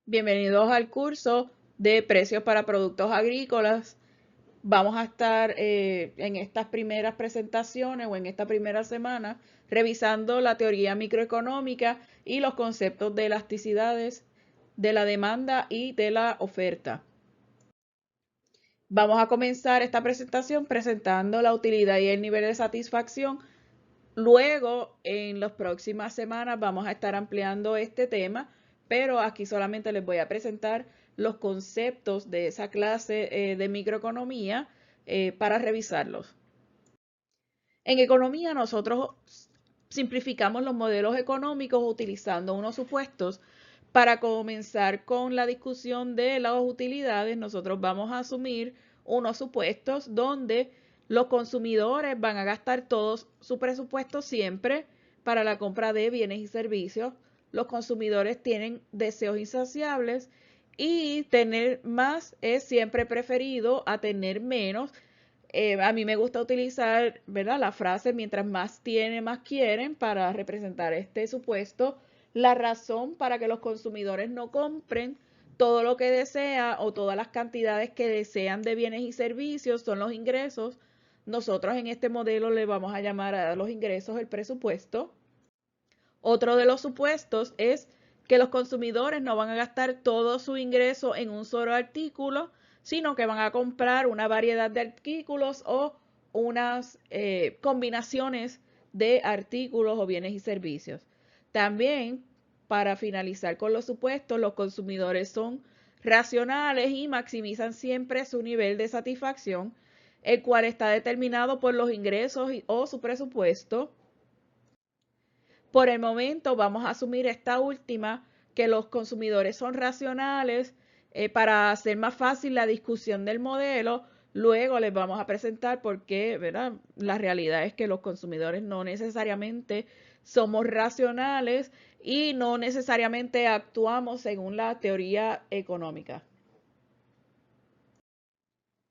Bienvenidos al curso de precios para productos agrícolas. Vamos a estar en estas primeras presentaciones o en esta primera semana revisando la teoría microeconómica y los conceptos de elasticidades de la demanda y de la oferta. Vamos a comenzar esta presentación presentando la utilidad y el nivel de satisfacción. Luego, en las próximas semanas vamos a estar ampliando este tema, pero aquí solamente les voy a presentar los conceptos de esa clase de microeconomía para revisarlos. En economía nosotros simplificamos los modelos económicos utilizando unos supuestos. Para comenzar con la discusión de las utilidades, nosotros vamos a asumir unos supuestos donde los consumidores van a gastar todo su presupuesto siempre para la compra de bienes y servicios. Los consumidores tienen deseos insaciables y tener más es siempre preferido a tener menos. A mí me gusta utilizar, ¿verdad?, la frase mientras más tiene, más quieren para representar este supuesto. La razón para que los consumidores no compren todo lo que desea o todas las cantidades que desean de bienes y servicios son los ingresos. Nosotros en este modelo le vamos a llamar a los ingresos el presupuesto. Otro de los supuestos es que los consumidores no van a gastar todo su ingreso en un solo artículo, sino que van a comprar una variedad de artículos o unas combinaciones de artículos o bienes y servicios. También, para finalizar con los supuestos, los consumidores son racionales y maximizan siempre su nivel de satisfacción, el cual está determinado por los ingresos o su presupuesto. Por el momento vamos a asumir esta última, que los consumidores son racionales. Para hacer más fácil la discusión del modelo, luego les vamos a presentar por qué, ¿verdad? La realidad es que los consumidores no necesariamente somos racionales y no necesariamente actuamos según la teoría económica.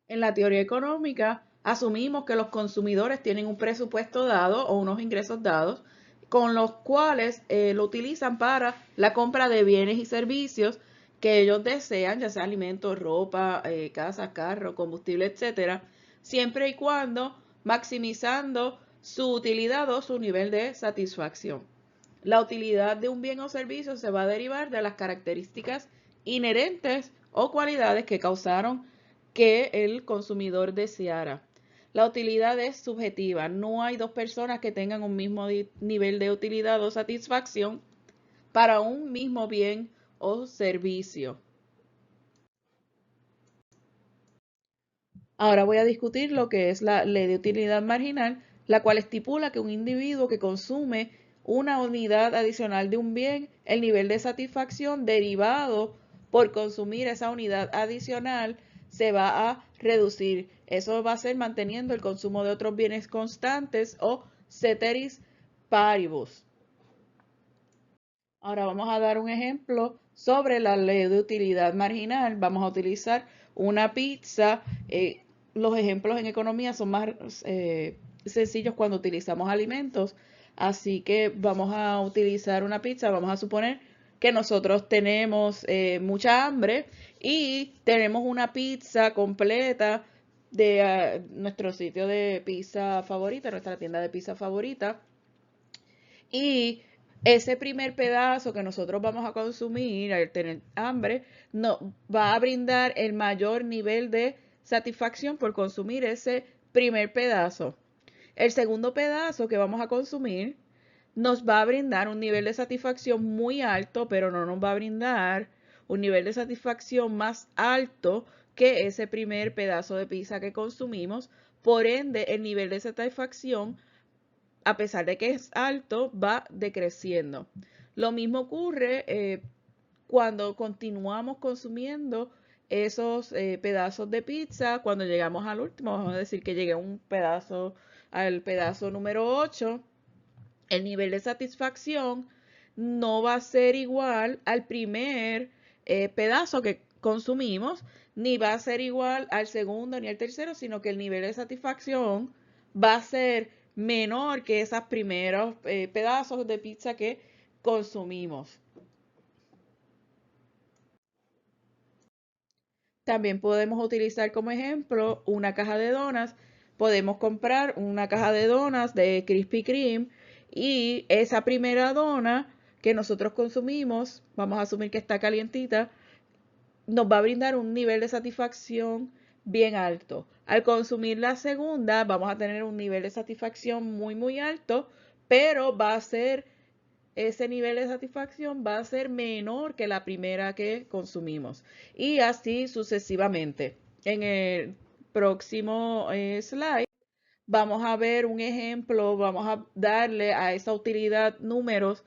En la teoría económica asumimos que los consumidores tienen un presupuesto dado o unos ingresos dados con los cuales lo utilizan para la compra de bienes y servicios que ellos desean, ya sea alimentos, ropa, casa, carro, combustible, etcétera, siempre y cuando maximizando su utilidad o su nivel de satisfacción. La utilidad de un bien o servicio se va a derivar de las características inherentes o cualidades que causaron que el consumidor deseara. La utilidad es subjetiva. No hay dos personas que tengan un mismo nivel de utilidad o satisfacción para un mismo bien o servicio. Ahora voy a discutir lo que es la ley de utilidad marginal, la cual estipula que un individuo que consume una unidad adicional de un bien, el nivel de satisfacción derivado por consumir esa unidad adicional se va a reducir. Eso va a ser manteniendo el consumo de otros bienes constantes o ceteris paribus. Ahora vamos a dar un ejemplo sobre la ley de utilidad marginal. Vamos a utilizar una pizza. Los ejemplos en economía son más sencillos cuando utilizamos alimentos. Así que vamos a utilizar una pizza. Vamos a suponer que nosotros tenemos mucha hambre y tenemos una pizza completa de nuestro sitio de pizza favorita, nuestra tienda de pizza favorita. Y ese primer pedazo que nosotros vamos a consumir al tener hambre, nos va a brindar el mayor nivel de satisfacción por consumir ese primer pedazo. El segundo pedazo que vamos a consumir nos va a brindar un nivel de satisfacción muy alto, pero no nos va a brindar un nivel de satisfacción más alto que ese primer pedazo de pizza que consumimos. Por ende, el nivel de satisfacción, a pesar de que es alto, va decreciendo. Lo mismo ocurre cuando continuamos consumiendo esos pedazos de pizza. Cuando llegamos al último, vamos a decir que llegué al pedazo número 8, el nivel de satisfacción no va a ser igual al primer pedazo que consumimos, ni va a ser igual al segundo ni al tercero, sino que el nivel de satisfacción va a ser menor que esos primeros pedazos de pizza que consumimos. También podemos utilizar como ejemplo una caja de donas. Podemos comprar una caja de donas de Krispy Kreme y esa primera dona que nosotros consumimos, vamos a asumir que está calientita, nos va a brindar un nivel de satisfacción bien alto. Al consumir la segunda, vamos a tener un nivel de satisfacción muy alto, pero va a ser, ese nivel de satisfacción va a ser menor que la primera que consumimos. Y así sucesivamente. En el próximo slide vamos a ver un ejemplo, vamos a darle a esa utilidad números.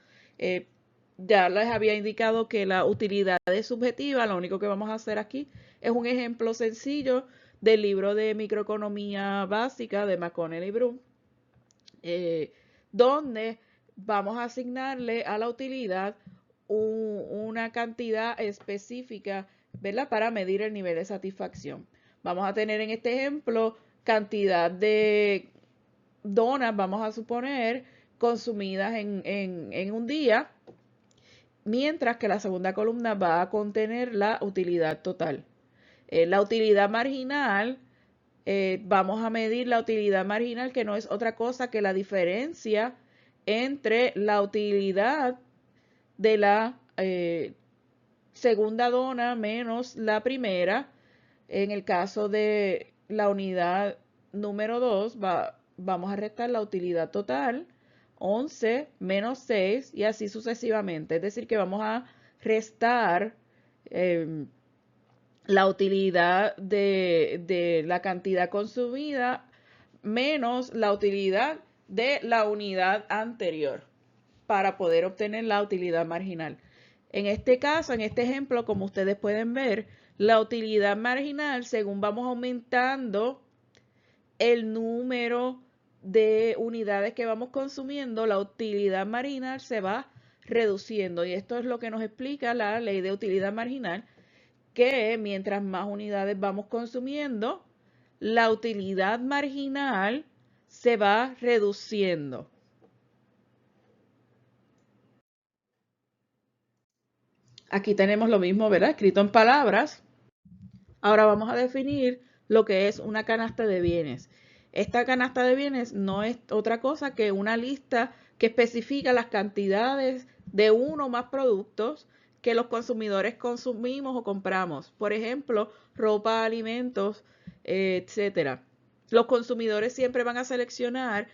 Ya les había indicado que la utilidad es subjetiva, lo único que vamos a hacer aquí es un ejemplo sencillo del libro de microeconomía básica de McConnell y Bloom, donde vamos a asignarle a la utilidad una cantidad específica, ¿verdad? Para medir el nivel de satisfacción. Vamos a tener en este ejemplo cantidad de donas, vamos a suponer, consumidas en un día, mientras que la segunda columna va a contener la utilidad total. La utilidad marginal, vamos a medir la utilidad marginal, que no es otra cosa que la diferencia entre la utilidad de la segunda dona menos la primera. En el caso de la unidad número 2, vamos a restar la utilidad total, 11 menos 6 y así sucesivamente. Es decir, que vamos a restar la utilidad de la cantidad consumida menos la utilidad de la unidad anterior para poder obtener la utilidad marginal. En este caso, en este ejemplo, como ustedes pueden ver, la utilidad marginal, según vamos aumentando el número de unidades que vamos consumiendo, la utilidad marginal se va reduciendo. Y esto es lo que nos explica la ley de utilidad marginal, que mientras más unidades vamos consumiendo, la utilidad marginal se va reduciendo. Aquí tenemos lo mismo, ¿verdad? Escrito en palabras. Ahora vamos a definir lo que es una canasta de bienes. Esta canasta de bienes no es otra cosa que una lista que especifica las cantidades de uno o más productos que los consumidores consumimos o compramos. Por ejemplo, ropa, alimentos, etcétera. Los consumidores siempre van a seleccionar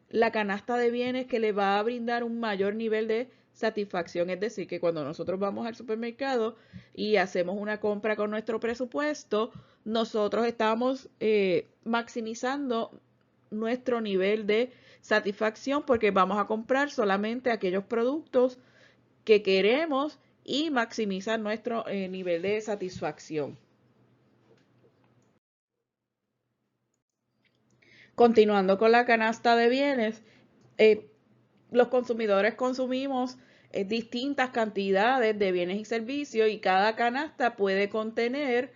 la canasta de bienes que le va a brindar un mayor nivel de satisfacción. Es decir, que cuando nosotros vamos al supermercado y hacemos una compra con nuestro presupuesto, nosotros estamos maximizando nuestro nivel de satisfacción porque vamos a comprar solamente aquellos productos que queremos y maximizar nuestro nivel de satisfacción. Continuando con la canasta de bienes, los consumidores consumimos distintas cantidades de bienes y servicios y cada canasta puede contener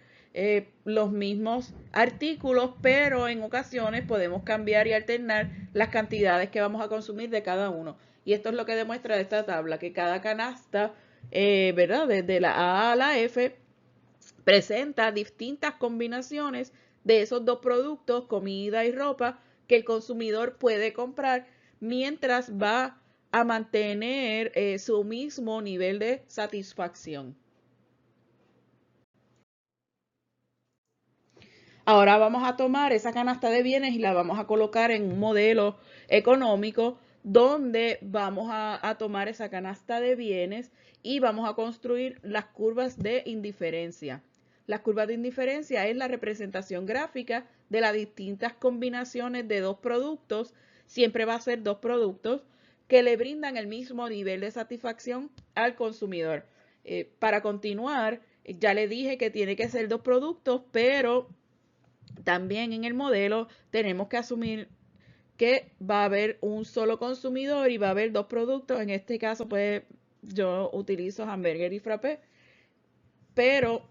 los mismos artículos, pero en ocasiones podemos cambiar y alternar las cantidades que vamos a consumir de cada uno. Y esto es lo que demuestra esta tabla, que cada canasta, ¿verdad? Desde la A a la F, presenta distintas combinaciones de esos dos productos, comida y ropa, que el consumidor puede comprar mientras va a mantener su mismo nivel de satisfacción. Ahora vamos a tomar esa canasta de bienes y la vamos a colocar en un modelo económico donde vamos a tomar esa canasta de bienes y vamos a construir las curvas de indiferencia. Las curvas de indiferencia es la representación gráfica de las distintas combinaciones de dos productos. Siempre va a ser dos productos que le brindan el mismo nivel de satisfacción al consumidor. Para continuar, ya le dije que tiene que ser dos productos, pero también en el modelo tenemos que asumir que va a haber un solo consumidor y va a haber dos productos. En este caso, pues yo utilizo hamburger y frappé, pero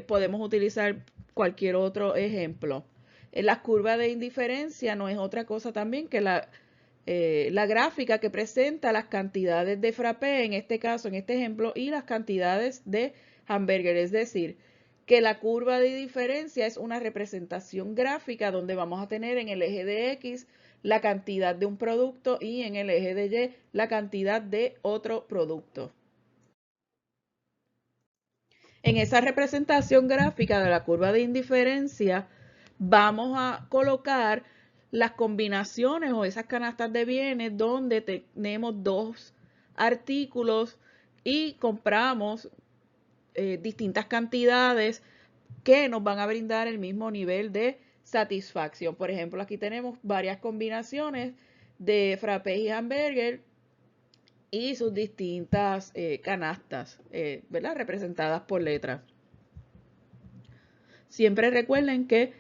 podemos utilizar cualquier otro ejemplo. La curva de indiferencia no es otra cosa también que la gráfica que presenta las cantidades de frappé, en este caso, en este ejemplo, y las cantidades de hamburger. Es decir, que la curva de diferencia es una representación gráfica donde vamos a tener en el eje de X la cantidad de un producto y en el eje de Y la cantidad de otro producto. En esa representación gráfica de la curva de indiferencia vamos a colocar las combinaciones o esas canastas de bienes donde tenemos dos artículos y compramos distintas cantidades que nos van a brindar el mismo nivel de satisfacción. Por ejemplo, aquí tenemos varias combinaciones de frappés y hamburger y sus distintas canastas, ¿verdad? Representadas por letras. Siempre recuerden que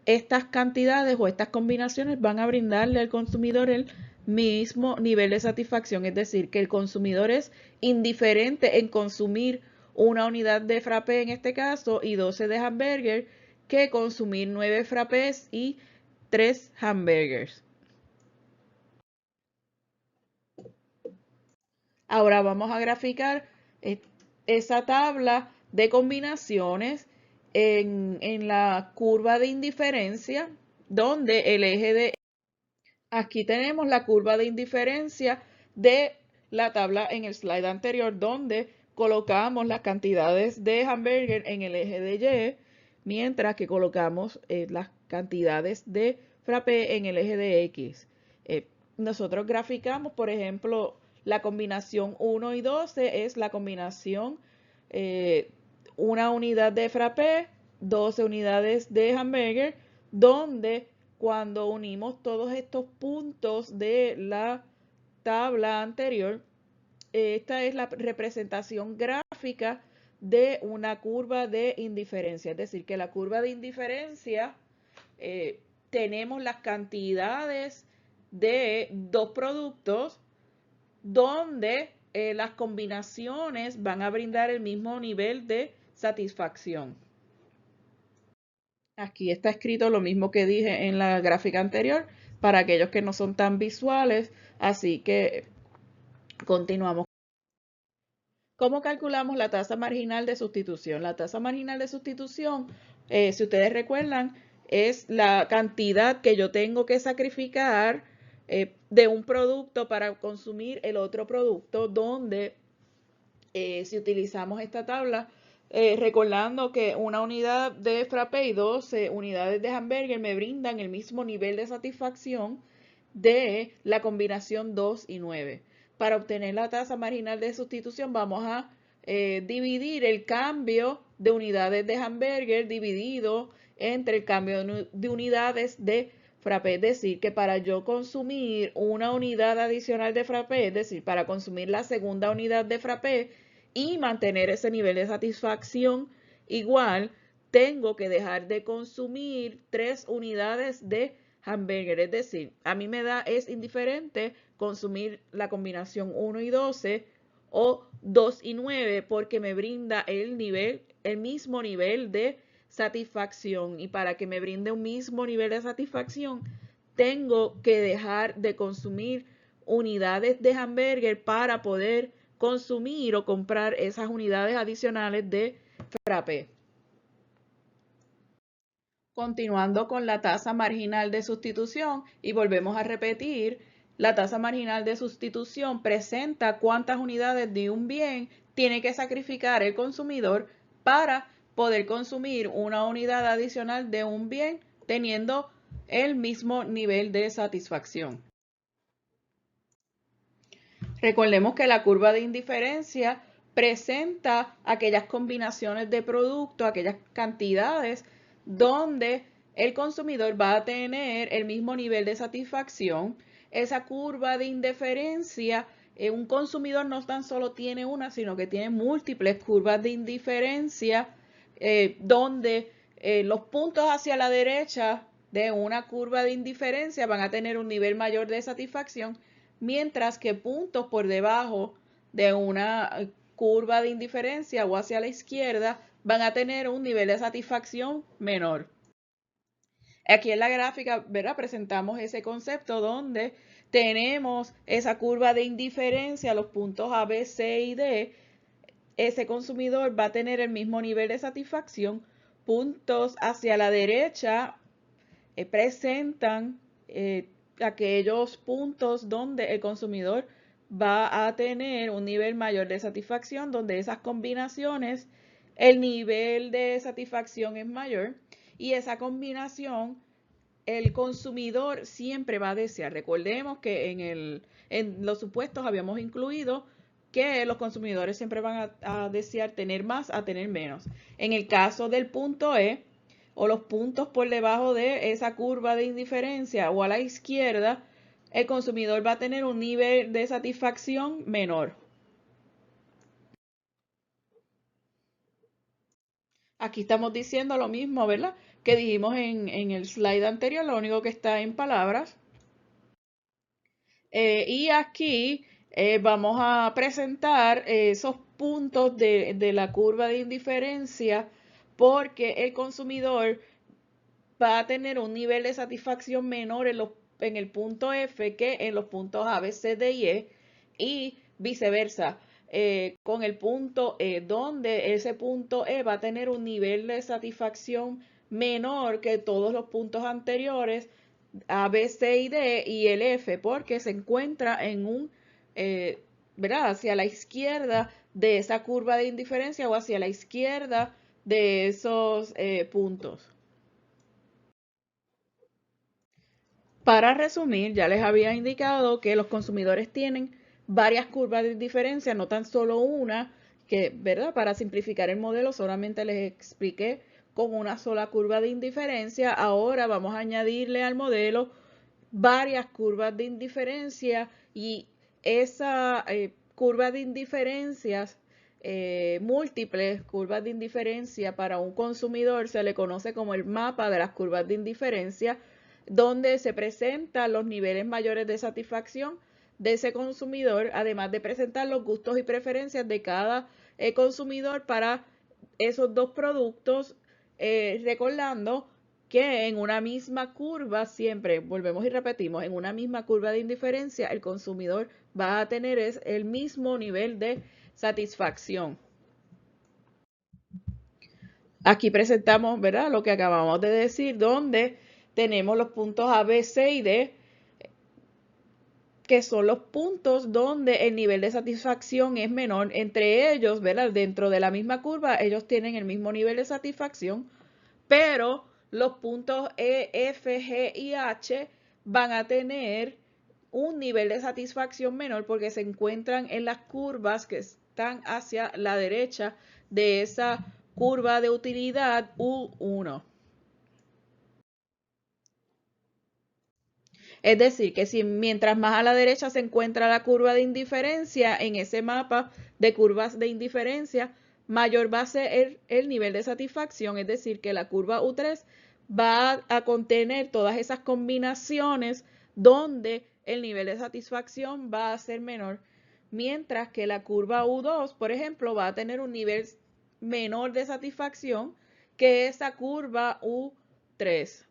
estas cantidades o estas combinaciones van a brindarle al consumidor el mismo nivel de satisfacción, es decir, que el consumidor es indiferente en consumir una unidad de frappé en este caso y 12 de hamburger que consumir 9 frappés y 3 hamburgers. Ahora vamos a graficar esa tabla de combinaciones en la curva de indiferencia, donde el eje de... Aquí tenemos la curva de indiferencia de la tabla en el slide anterior, donde colocamos las cantidades de hamburger en el eje de Y, mientras que colocamos las cantidades de frappé en el eje de X. Nosotros graficamos, por ejemplo, la combinación 1 y 12 es la combinación una unidad de frappé, 12 unidades de hamburger, donde cuando unimos todos estos puntos de la tabla anterior, esta es la representación gráfica de una curva de indiferencia. Es decir, que la curva de indiferencia tenemos las cantidades de dos productos donde las combinaciones van a brindar el mismo nivel de satisfacción. Aquí está escrito lo mismo que dije en la gráfica anterior para aquellos que no son tan visuales, así que continuamos. ¿Cómo calculamos la tasa marginal de sustitución? La tasa marginal de sustitución, si ustedes recuerdan, es la cantidad que yo tengo que sacrificar de un producto para consumir el otro producto, donde si utilizamos esta tabla, recordando que una unidad de frappé y 12 unidades de hamburger me brindan el mismo nivel de satisfacción de la combinación 2 y 9. Para obtener la tasa marginal de sustitución vamos a dividir el cambio de unidades de hamburger dividido entre el cambio de unidades de frappé. Es decir, que para yo consumir una unidad adicional de frappé, es decir, para consumir la segunda unidad de frappé y mantener ese nivel de satisfacción igual, tengo que dejar de consumir 3 unidades de hamburger. Es decir, a mí es indiferente consumir la combinación 1 y 12 o 2 y 9 porque me brinda el mismo nivel de satisfacción. Y para que me brinde un mismo nivel de satisfacción, tengo que dejar de consumir unidades de hamburger para poder consumir o comprar esas unidades adicionales de frappé. Continuando con la tasa marginal de sustitución y volvemos a repetir, la tasa marginal de sustitución presenta cuántas unidades de un bien tiene que sacrificar el consumidor para poder consumir una unidad adicional de un bien teniendo el mismo nivel de satisfacción. Recordemos que la curva de indiferencia presenta aquellas combinaciones de productos, aquellas cantidades donde el consumidor va a tener el mismo nivel de satisfacción. Esa curva de indiferencia, un consumidor no tan solo tiene una, sino que tiene múltiples curvas de indiferencia donde los puntos hacia la derecha de una curva de indiferencia van a tener un nivel mayor de satisfacción, mientras que puntos por debajo de una curva de indiferencia o hacia la izquierda van a tener un nivel de satisfacción menor. Aquí en la gráfica, ¿verdad? Presentamos ese concepto donde tenemos esa curva de indiferencia, los puntos A, B, C y D, ese consumidor va a tener el mismo nivel de satisfacción. Puntos hacia la derecha presentan aquellos puntos donde el consumidor va a tener un nivel mayor de satisfacción, donde esas combinaciones, el nivel de satisfacción es mayor y esa combinación el consumidor siempre va a desear. Recordemos que en los supuestos habíamos incluido que los consumidores siempre van a desear tener más a tener menos. En el caso del punto E, o los puntos por debajo de esa curva de indiferencia o a la izquierda, el consumidor va a tener un nivel de satisfacción menor. Aquí estamos diciendo lo mismo, ¿verdad? Que dijimos en el slide anterior, lo único que está en palabras. Y aquí vamos a presentar esos puntos de la curva de indiferencia porque el consumidor va a tener un nivel de satisfacción menor en el punto F que en los puntos A, B, C, D y E, y viceversa. Con el punto E, donde ese punto E va a tener un nivel de satisfacción menor que todos los puntos anteriores, A, B, C y D y el F, porque se encuentra en ¿verdad? Hacia la izquierda de esa curva de indiferencia o hacia la izquierda de esos puntos. Para resumir, ya les había indicado que los consumidores tienen varias curvas de indiferencia, no tan solo una, que, ¿verdad? Para simplificar el modelo solamente les expliqué con una sola curva de indiferencia. Ahora vamos a añadirle al modelo varias curvas de indiferencia y esa curva de indiferencias, múltiples curvas de indiferencia para un consumidor se le conoce como el mapa de las curvas de indiferencia, donde se presentan los niveles mayores de satisfacción de ese consumidor, además de presentar los gustos y preferencias de cada consumidor para esos dos productos, recordando que en una misma curva, siempre volvemos y repetimos, en una misma curva de indiferencia, el consumidor va a tener el mismo nivel de satisfacción. Aquí presentamos, ¿verdad? Lo que acabamos de decir, donde tenemos los puntos A, B, C y D, que son los puntos donde el nivel de satisfacción es menor. Entre ellos, ¿verdad? Dentro de la misma curva, ellos tienen el mismo nivel de satisfacción, pero los puntos E, F, G y H van a tener un nivel de satisfacción menor porque se encuentran en las curvas que están hacia la derecha de esa curva de utilidad U1. Es decir, que si mientras más a la derecha se encuentra la curva de indiferencia en ese mapa de curvas de indiferencia, mayor va a ser el nivel de satisfacción. Es decir, que la curva U3 va a contener todas esas combinaciones donde el nivel de satisfacción va a ser menor. Mientras que la curva U2, por ejemplo, va a tener un nivel menor de satisfacción que esa curva U3.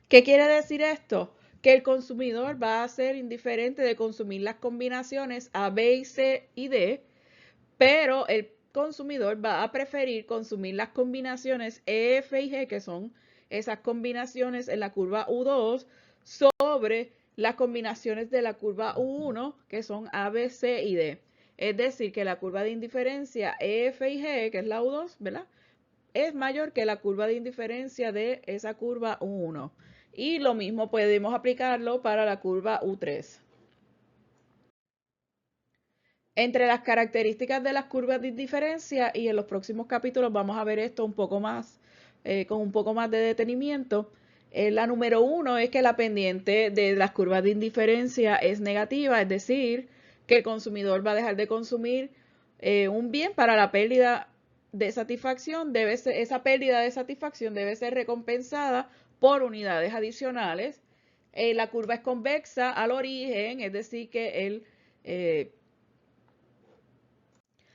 ¿Qué quiere decir esto? Que el consumidor va a ser indiferente de consumir las combinaciones A, B, y C y D, pero el consumidor va a preferir consumir las combinaciones E, F y G, que son esas combinaciones en la curva U2, sobre las combinaciones de la curva U1, que son A, B, C y D. Es decir, que la curva de indiferencia E, F y G, que es la U2, ¿verdad?, es mayor que la curva de indiferencia de esa curva U1. Y lo mismo podemos aplicarlo para la curva U3. Entre las características de las curvas de indiferencia, y en los próximos capítulos vamos a ver esto un poco más, con un poco más de detenimiento. La número 1 es que la pendiente de las curvas de indiferencia es negativa, es decir, que el consumidor va a dejar de consumir un bien para la pérdida de satisfacción. Esa pérdida de satisfacción debe ser recompensada por unidades adicionales. La curva es convexa al origen, es decir, que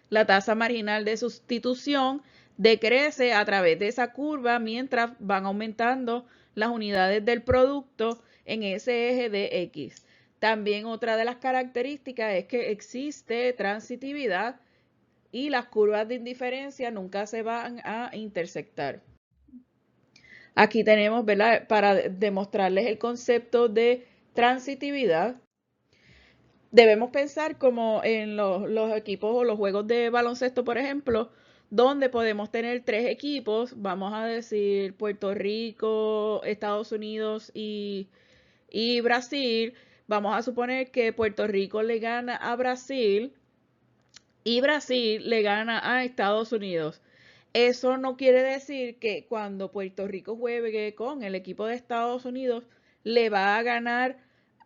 la tasa marginal de sustitución decrece a través de esa curva mientras van aumentando las unidades del producto en ese eje de X. También otra de las características es que existe transitividad y las curvas de indiferencia nunca se van a intersectar. Aquí tenemos, ¿verdad? Para demostrarles el concepto de transitividad, debemos pensar como en los equipos o los juegos de baloncesto, por ejemplo, donde podemos tener tres equipos, vamos a decir Puerto Rico, Estados Unidos y Brasil. Vamos a suponer que Puerto Rico le gana a Brasil y Brasil le gana a Estados Unidos. Eso no quiere decir que cuando Puerto Rico juegue con el equipo de Estados Unidos le va a ganar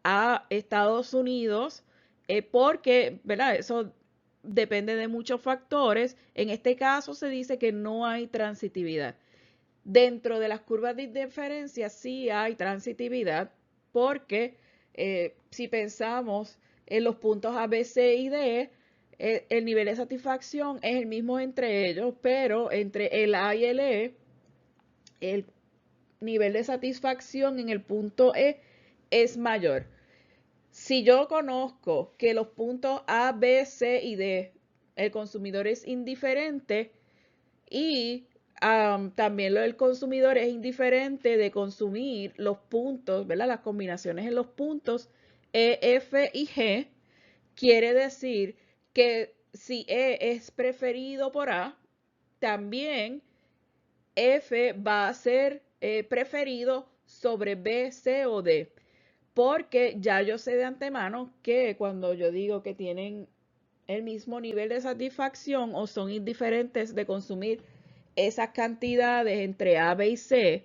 a Estados Unidos, porque, ¿verdad? Eso depende de muchos factores. En este caso se dice que no hay transitividad. Dentro de las curvas de indiferencia sí hay transitividad, porque si pensamos en los puntos A, B, C y D, el nivel de satisfacción es el mismo entre ellos, pero entre el A y el E, el nivel de satisfacción en el punto E es mayor. Si yo conozco que los puntos A, B, C y D, el consumidor es indiferente y también el consumidor es indiferente de consumir los puntos, ¿verdad? Las combinaciones en los puntos E, F y G, quiere decir que si E es preferido por A, también F va a ser preferido sobre B, C o D. Porque ya yo sé de antemano que cuando yo digo que tienen el mismo nivel de satisfacción o son indiferentes de consumir esas cantidades entre A, B y C,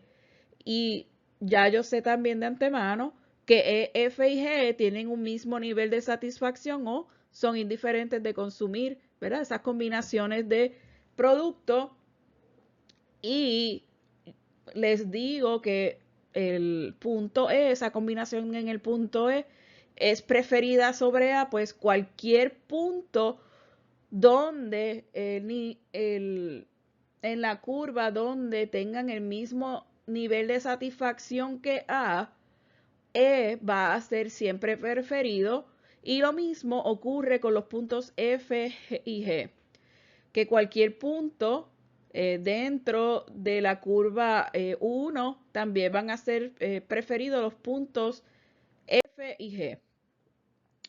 y ya yo sé también de antemano que E, F y G tienen un mismo nivel de satisfacción o son indiferentes de consumir, ¿verdad? Esas combinaciones de productos, y les digo que el punto E, esa combinación en el punto E, es preferida sobre A, pues cualquier punto donde en la curva donde tengan el mismo nivel de satisfacción que A, E va a ser siempre preferido, y lo mismo ocurre con los puntos F y G, que cualquier punto dentro de la curva 1 también van a ser preferidos los puntos F y G.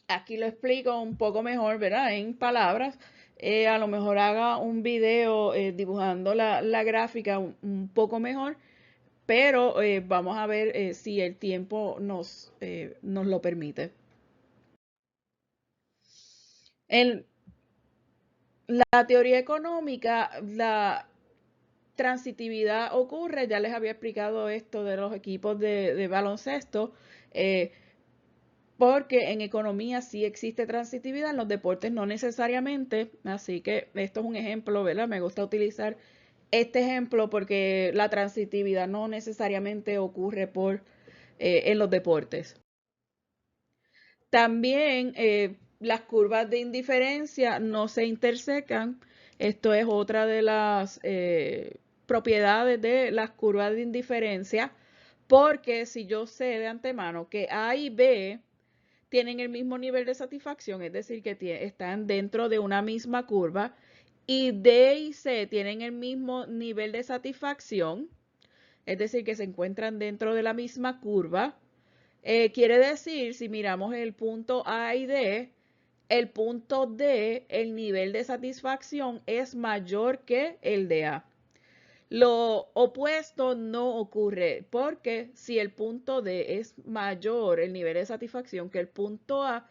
Aquí lo explico un poco mejor, ¿verdad? En palabras. A lo mejor haga un video dibujando la gráfica un poco mejor, pero vamos a ver si el tiempo nos lo permite. En la teoría económica, la transitividad ocurre, ya les había explicado esto de los equipos de baloncesto, eh, porque en economía sí existe transitividad, en los deportes no necesariamente, así que esto es un ejemplo, ¿verdad? Me gusta utilizar este ejemplo porque la transitividad no necesariamente ocurre en los deportes. También las curvas de indiferencia no se intersecan. Esto es otra de las propiedades de las curvas de indiferencia, porque si yo sé de antemano que A y B tienen el mismo nivel de satisfacción, es decir, que están dentro de una misma curva, y D y C tienen el mismo nivel de satisfacción, es decir, que se encuentran dentro de la misma curva, quiere decir, si miramos el punto A y D, el punto D, el nivel de satisfacción es mayor que el de A. Lo opuesto no ocurre, porque si el punto D es mayor el nivel de satisfacción que el punto A,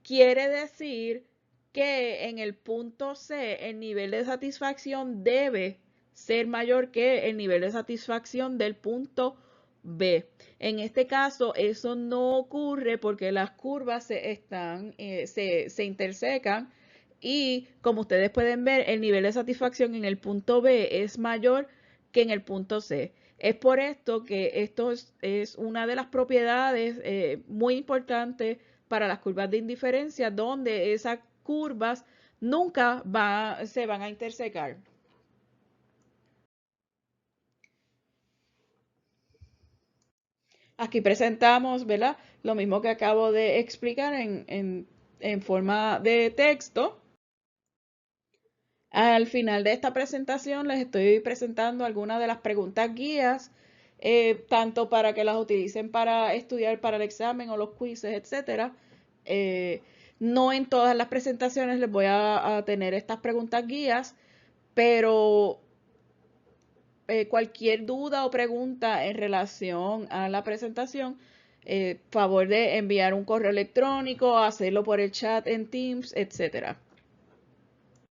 quiere decir que en el punto C el nivel de satisfacción debe ser mayor que el nivel de satisfacción del punto B. En este caso eso no ocurre porque las curvas se intersecan, y como ustedes pueden ver el nivel de satisfacción en el punto B es mayor que en el punto C. Es por esto que esto es una de las propiedades muy importantes para las curvas de indiferencia, donde esas curvas nunca se van a intersecar. Aquí presentamos, ¿verdad? lo mismo que acabo de explicar en forma de texto. Al final de esta presentación les estoy presentando algunas de las preguntas guías, tanto para que las utilicen para estudiar para el examen o los quizzes, etcétera. No en todas las presentaciones les voy a tener estas preguntas guías, pero cualquier duda o pregunta en relación a la presentación, favor de enviar un correo electrónico, hacerlo por el chat en Teams, etcétera.